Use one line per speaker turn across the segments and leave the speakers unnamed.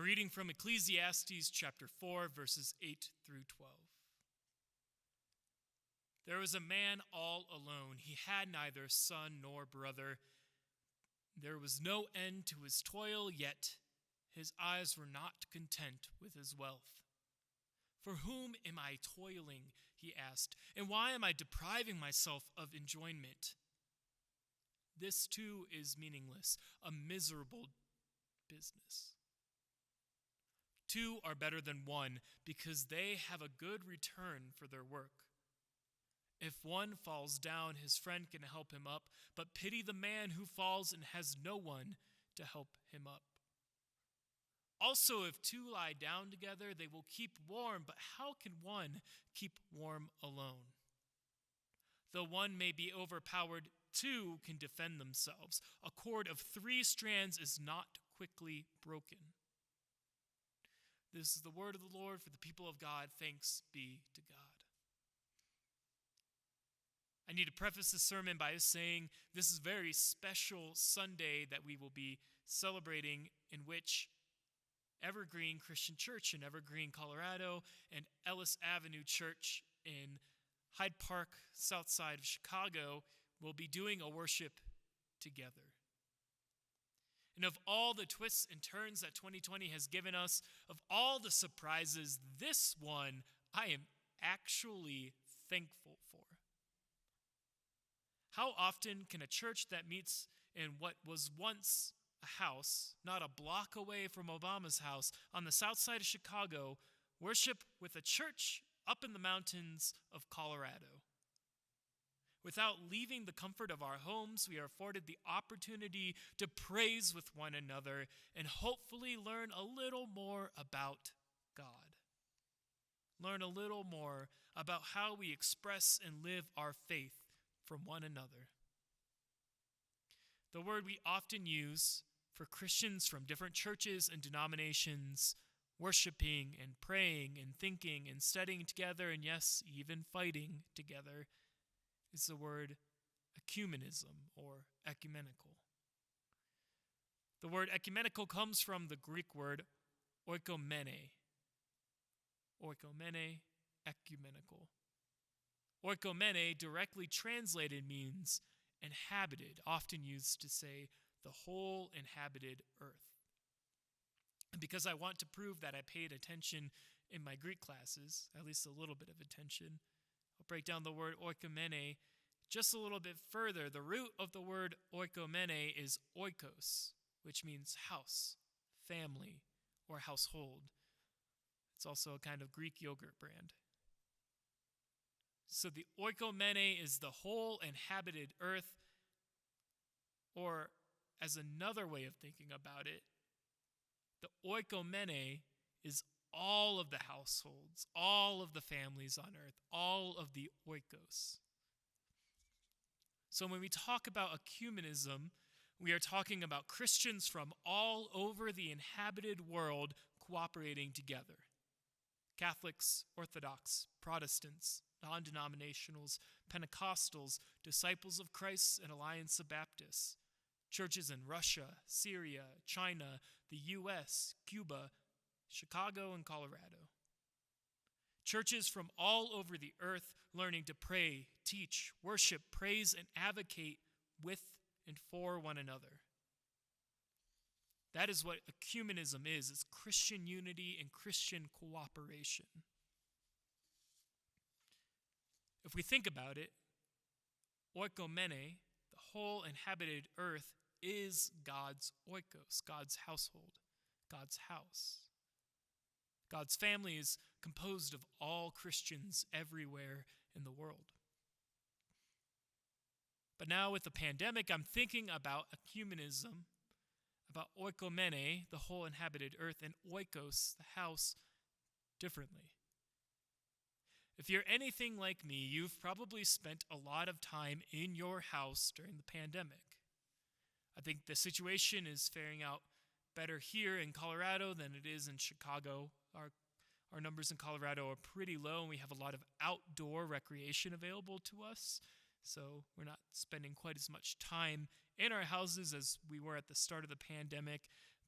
reading from Ecclesiastes chapter 4, verses 8 through 12. There was a man all alone. He had neither son nor brother. There was no end to his toil, yet his eyes were not content with his wealth. For whom am I toiling, he asked, and why am I depriving myself of enjoyment? This too is meaningless, a miserable business. Two are better than one because they have a good return for their work. If one falls down, his friend can help him up, but pity the man who falls and has no one to help him up. Also, if two lie down together, they will keep warm, but how can one keep warm alone? Though one may be overpowered, two can defend themselves. A cord of 3 strands is not quickly broken. This is the word of the Lord for the people of God. Thanks be to God. I need to preface this sermon by saying this is a very special Sunday that we will be celebrating, in which Evergreen Christian Church in Evergreen, Colorado, and Ellis Avenue Church in Hyde Park, south side of Chicago, will be doing a worship together. And of all the twists and turns that 2020 has given us, of all the surprises, this one I am actually thankful for. How often can a church that meets in what was once a house, not a block away from Obama's house, on the south side of Chicago, worship with a church up in the mountains of Colorado? Without leaving the comfort of our homes, we are afforded the opportunity to praise with one another and hopefully learn a little more about God. Learn a little more about how we express and live our faith from one another. The word we often use for Christians from different churches and denominations, worshiping and praying and thinking and studying together, and yes, even fighting together, is the word ecumenism or ecumenical. The word ecumenical comes from the Greek word oikomene. Oikomene, ecumenical. Oikomene, directly translated, means inhabited, often used to say the whole inhabited earth. And because I want to prove that I paid attention in my Greek classes, at least a little bit of attention, I'll break down the word oikomene just a little bit further. The root of the word oikomene is oikos, which means house, family, or household. It's also a kind of Greek yogurt brand. So the oikomene is the whole inhabited earth, or as another way of thinking about it, the oikomene is all of the households, all of the families on earth, all of the oikos. So when we talk about ecumenism, we are talking about Christians from all over the inhabited world cooperating together. Catholics, Orthodox, Protestants, non-denominationals, Pentecostals, Disciples of Christ, and Alliance of Baptists, churches in Russia, Syria, China, the U.S., Cuba, Chicago, and Colorado. Churches from all over the earth learning to pray, teach, worship, praise, and advocate with and for one another. That is what ecumenism is. It's Christian unity and Christian cooperation. If we think about it, oikomene, the whole inhabited earth, is God's oikos, God's household, God's house. God's family is composed of all Christians everywhere in the world. But now with the pandemic, I'm thinking about ecumenism, about oikomene, the whole inhabited earth, and oikos, the house, differently. If you're anything like me, you've probably spent a lot of time in your house during the pandemic. I think the situation is faring out better here in Colorado than it is in Chicago. Our numbers in Colorado are pretty low, and we have a lot of outdoor recreation available to us. So we're not spending quite as much time in our houses as we were at the start of the pandemic.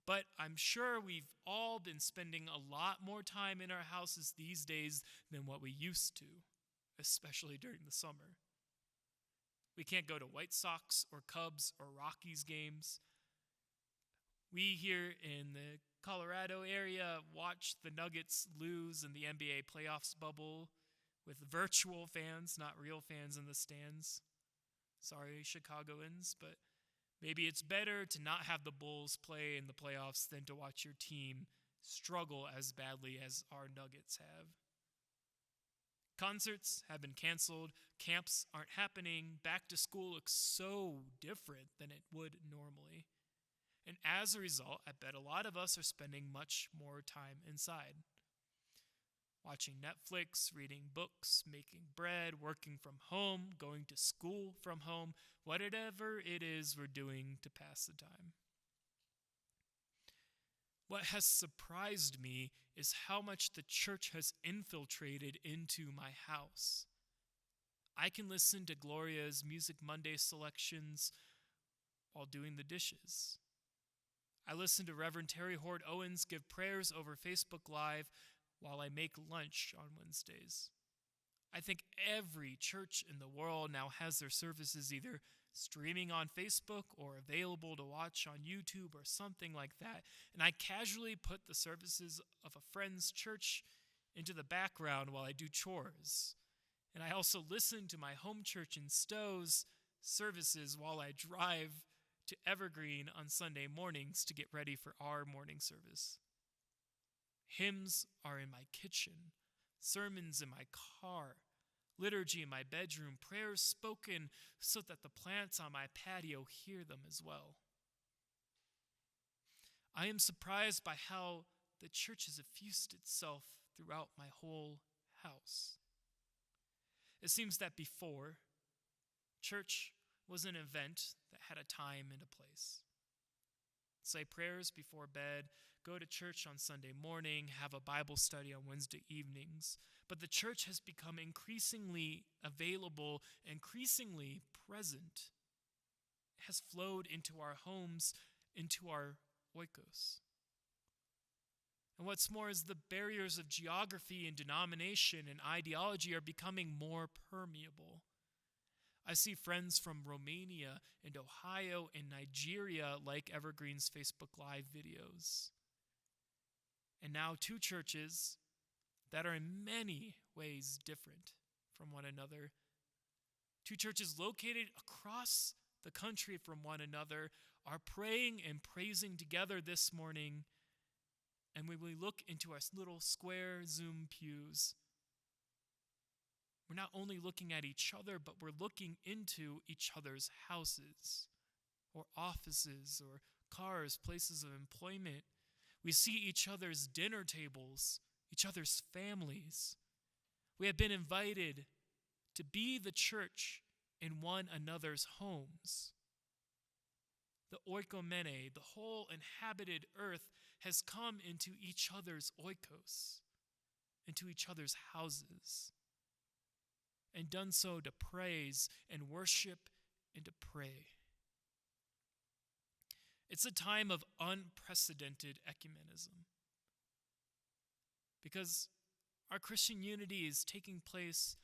But I'm sure we've all been spending a lot more time in our houses these days than what we used to, especially during the summer. We can't go to White Sox or Cubs or Rockies games. We here in the Colorado area watch the Nuggets lose in the NBA playoffs bubble with virtual fans, not real fans in the stands. Sorry, Chicagoans, but maybe it's better to not have the Bulls play in the playoffs than to watch your team struggle as badly as our Nuggets have. Concerts have been canceled, camps aren't happening, back to school looks so different than it would normally. And as a result, I bet a lot of us are spending much more time inside. Watching Netflix, reading books, making bread, working from home, going to school from home, whatever it is we're doing to pass the time. What has surprised me is how much the church has infiltrated into my house. I can listen to Gloria's Music Monday selections while doing the dishes. I listen to Reverend Terry Hord Owens give prayers over Facebook Live while I make lunch on Wednesdays. I think every church in the world now has their services either streaming on Facebook or available to watch on YouTube or something like that. And I casually put the services of a friend's church into the background while I do chores. And I also listen to my home church in Stowe's services while I drive to Evergreen on Sunday mornings to get ready for our morning service. Hymns are in my kitchen, sermons in my car, liturgy in my bedroom, prayers spoken so that the plants on my patio hear them as well. I am surprised by how the church has effused itself throughout my whole house. It seems that before, church was an event that had a time and a place. Say prayers before bed, go to church on Sunday morning, have a Bible study on Wednesday evenings. But the church has become increasingly available, increasingly present. It has flowed into our homes, into our oikos. And what's more is the barriers of geography and denomination and ideology are becoming more permeable. I see friends from Romania and Ohio and Nigeria like Evergreen's Facebook Live videos. And now two churches that are in many ways different from one another. Two churches located across the country from one another are praying and praising together this morning. And when we look into our little square Zoom pews, we're not only looking at each other, but we're looking into each other's houses or offices or cars, places of employment. We see each other's dinner tables, each other's families. We have been invited to be the church in one another's homes. The oikomene, the whole inhabited earth, has come into each other's oikos, into each other's houses, and done so to praise and worship and to pray. It's a time of unprecedented ecumenism, because our Christian unity is taking place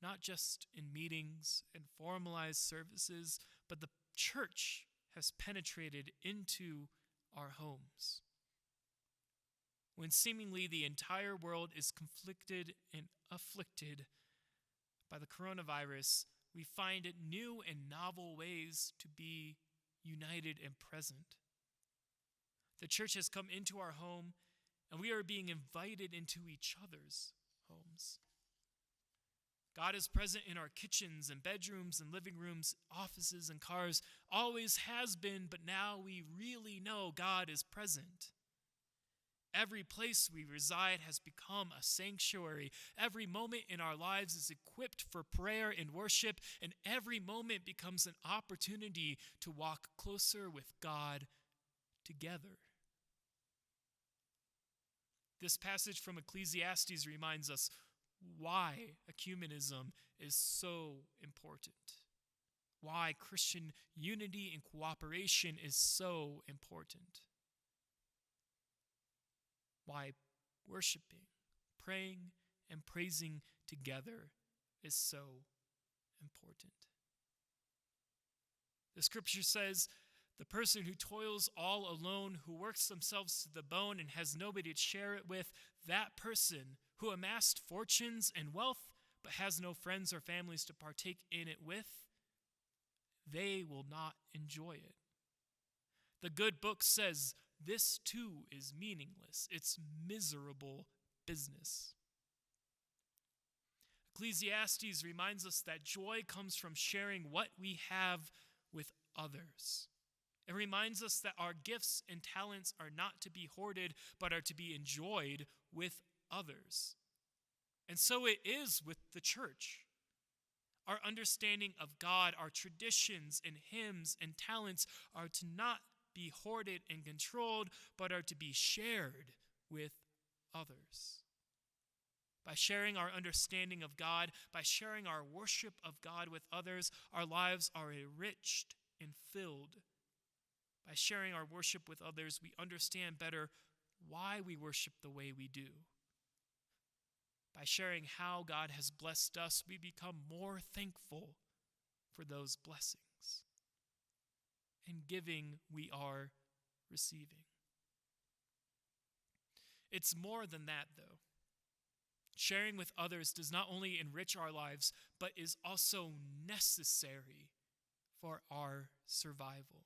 not just in meetings and formalized services, but the church has penetrated into our homes. When seemingly the entire world is conflicted and afflicted by the coronavirus, we find it new and novel ways to be united and present. The church has come into our home, and we are being invited into each other's homes. God is present in our kitchens and bedrooms and living rooms, offices and cars, always has been, but now we really know God is present. Every place we reside has become a sanctuary. Every moment in our lives is equipped for prayer and worship, and every moment becomes an opportunity to walk closer with God together. This passage from Ecclesiastes reminds us why ecumenism is so important, why Christian unity and cooperation is so important. why worshiping, praying, and praising together is so important. The scripture says, the person who toils all alone, who works themselves to the bone and has nobody to share it with, that person who amassed fortunes and wealth but has no friends or families to partake in it with, they will not enjoy it. The good book says this too is meaningless. It's miserable business. Ecclesiastes reminds us that joy comes from sharing what we have with others. It reminds us that our gifts and talents are not to be hoarded, but are to be enjoyed with others. And so it is with the church. Our understanding of God, our traditions and hymns and talents are to not be hoarded and controlled, but are to be shared with others. By sharing our understanding of God, by sharing our worship of God with others, our lives are enriched and filled. By sharing our worship with others, we understand better why we worship the way we do. By sharing how God has blessed us, we become more thankful for those blessings. In giving, we are receiving. It's more than that, though. Sharing with others does not only enrich our lives, but is also necessary for our survival.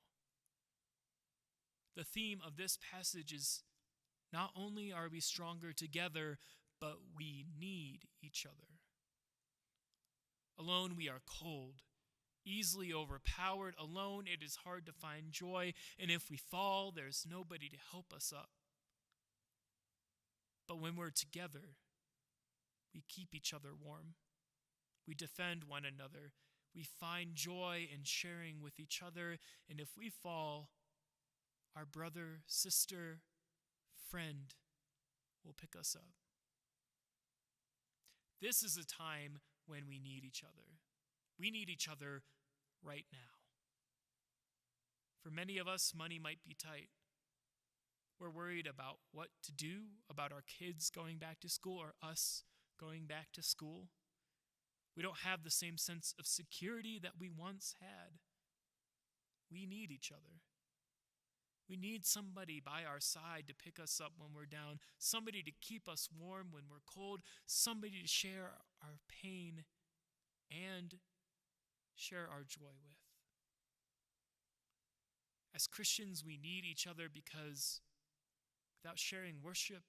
The theme of this passage is not only are we stronger together, but we need each other. Alone we are cold, easily overpowered. Alone it is hard to find joy, and if we fall, there's nobody to help us up. But when we're together, we keep each other warm. We defend one another. We find joy in sharing with each other, and if we fall, our brother, sister, friend will pick us up. This is a time when we need each other. We need each other right now. For many of us, money might be tight. We're worried about what to do, about our kids going back to school or us going back to school. We don't have the same sense of security that we once had. We need each other. We need somebody by our side to pick us up when we're down, somebody to keep us warm when we're cold, somebody to share our pain and share our joy with. As Christians, we need each other because without sharing worship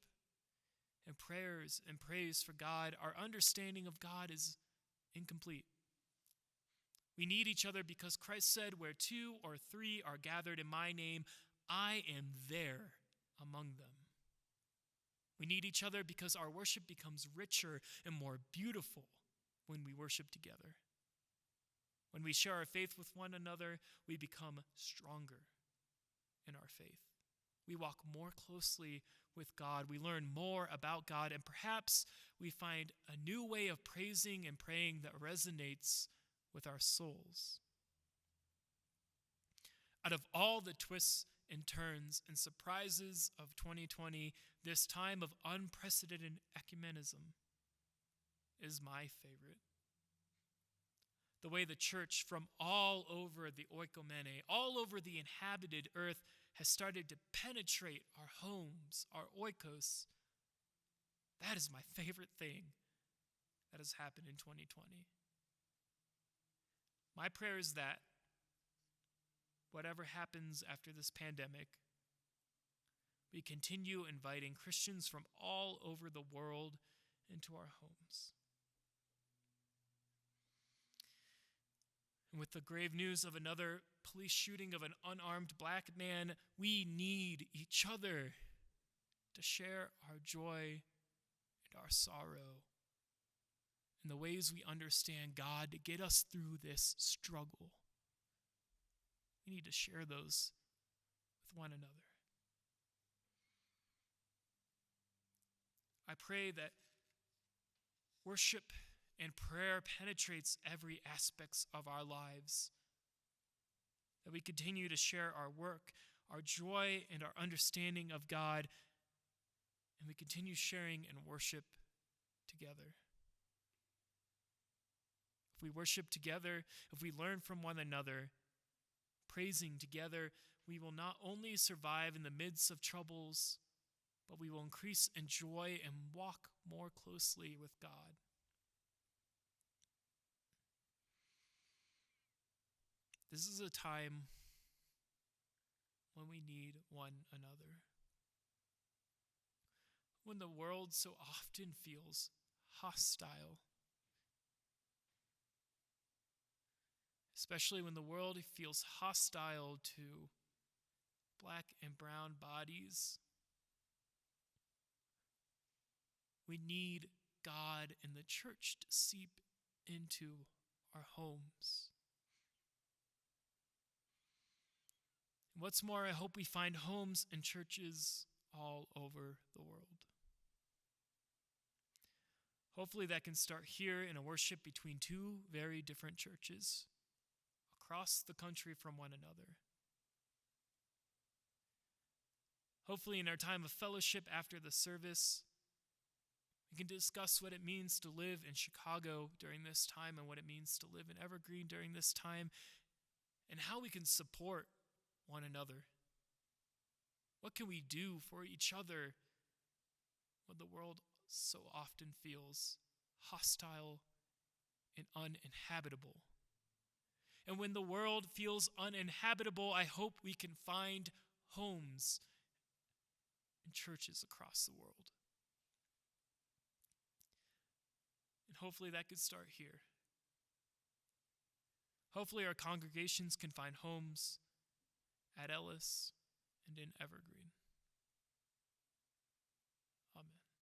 and prayers and praise for God, our understanding of God is incomplete. We need each other because Christ said, where 2 or 3 are gathered in my name, I am there among them. We need each other because our worship becomes richer and more beautiful when we worship together. When we share our faith with one another, we become stronger in our faith. We walk more closely with God. We learn more about God, and perhaps we find a new way of praising and praying that resonates with our souls. Out of all the twists and turns and surprises of 2020, this time of unprecedented ecumenism is my favorite. The way the church from all over the oikomene, all over the inhabited earth, has started to penetrate our homes, our oikos. That is my favorite thing that has happened in 2020. My prayer is that whatever happens after this pandemic, we continue inviting Christians from all over the world into our homes. And with the grave news of another police shooting of an unarmed black man, we need each other to share our joy and our sorrow and the ways we understand God to get us through this struggle. We need to share those with one another. I pray that worship and prayer penetrates every aspect of our lives, that we continue to share our work, our joy, and our understanding of God, and we continue sharing and worship together. If we worship together, if we learn from one another, praising together, we will not only survive in the midst of troubles, but we will increase in joy and walk more closely with God. This is a time when we need one another. When the world so often feels hostile, especially when the world feels hostile to black and brown bodies, we need God and the church to seep into our homes. What's more, I hope we find homes and churches all over the world. Hopefully that can start here in a worship between two very different churches across the country from one another. Hopefully in our time of fellowship after the service, we can discuss what it means to live in Chicago during this time and what it means to live in Evergreen during this time and how we can support one another. What can we do for each other when the world so often feels hostile and uninhabitable? And when the world feels uninhabitable, I hope we can find homes and churches across the world. And hopefully that could start here. Hopefully our congregations can find homes at Ellis and in Evergreen.